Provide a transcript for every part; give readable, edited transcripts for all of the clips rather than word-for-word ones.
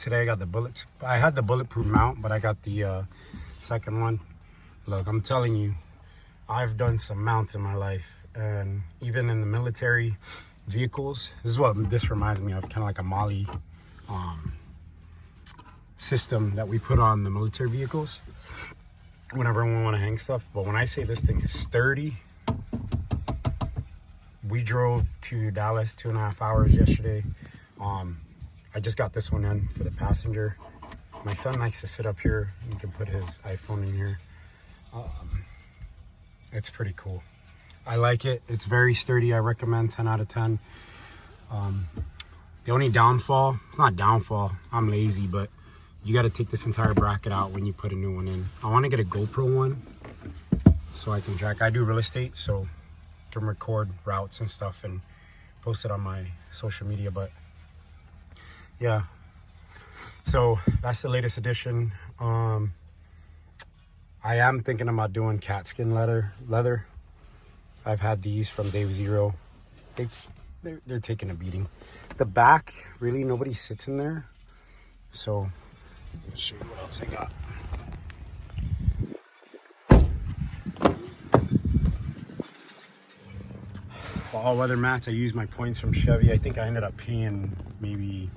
Today I got the bullets. I had the bulletproof mount, but I got the second one. Look, I'm telling you, I've done some mounts in my life, and even in the military vehicles, this is what this reminds me of, kind of like a Molly system that we put on the military vehicles whenever we want to hang stuff. But when I say this thing is sturdy, we drove to Dallas 2.5 hours yesterday. I just got this one in for the passenger. My son likes to sit up here. He can put his iPhone in here. It's pretty cool. I like it. It's very sturdy. I recommend 10 out of 10. The only downfall, it's not downfall, I'm lazy, but you got to take this entire bracket out when you put a new one in. I want to get a GoPro one so I can track. I do real estate, so I can record routes and stuff and post it on my social media. But yeah, so that's the latest edition. I am thinking about doing cat skin leather. I've had these from day zero. They're taking a beating. The back, really nobody sits in there. So let me show you what else I got. For all weather mats, I use my points from Chevy. I think I ended up paying maybe,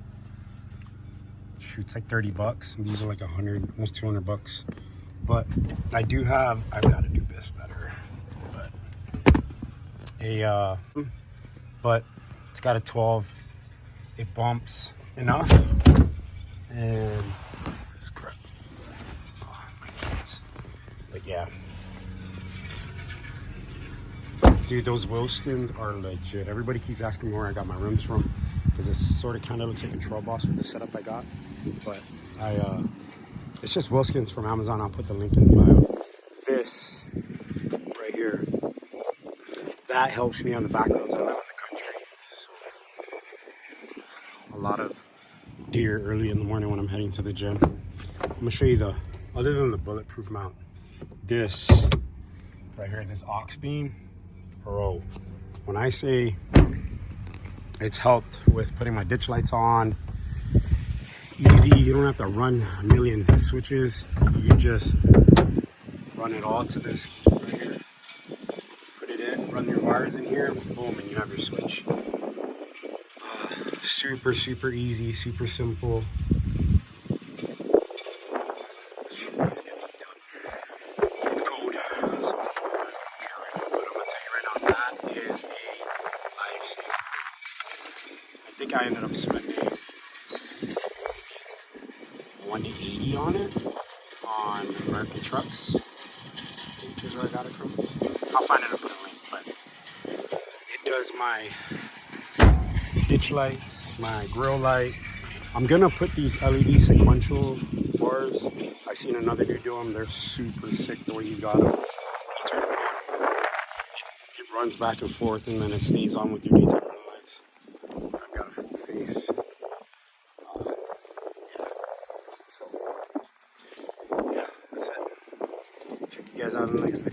shoot, it's like 30 bucks. These are like 100, almost 200 bucks. But I've got to do this better. But it's got a 12. It bumps enough. And this crap. Oh, my kids. But yeah. Dude, those wheel skins are legit. Everybody keeps asking me where I got my rims from, because this sort of kind of looks like a Control Boss with the setup I got. But it's just wheel skins from Amazon. I'll put the link in the bio. This right here, that helps me on the back roads I live in the country. So a lot of deer early in the morning when I'm heading to the gym. I'm gonna show you other than the bulletproof mount, this right here, this aux beam, bro, when I say it's helped with putting my ditch lights on, easy, you don't have to run a million switches, you just run it all to this right here, put it in, run your wires in here, boom, and you have your switch. Super easy, super simple. Let's get that done. It's cold, so I'm gonna tell you right now, that is a lifesaver. I think I ended up spending 180 on it on American Trucks. I think is where I got it from. I'll find it and put a link, but it does my ditch lights, my grill light. I'm gonna put these LED sequential bars. I've seen another dude do them. They're super sick the way he's got them. When you turn them on, it runs back and forth, and then it stays on with your daytime running lights. I've got a full face. Yeah. So yeah, that's it. Check you guys out in the next video.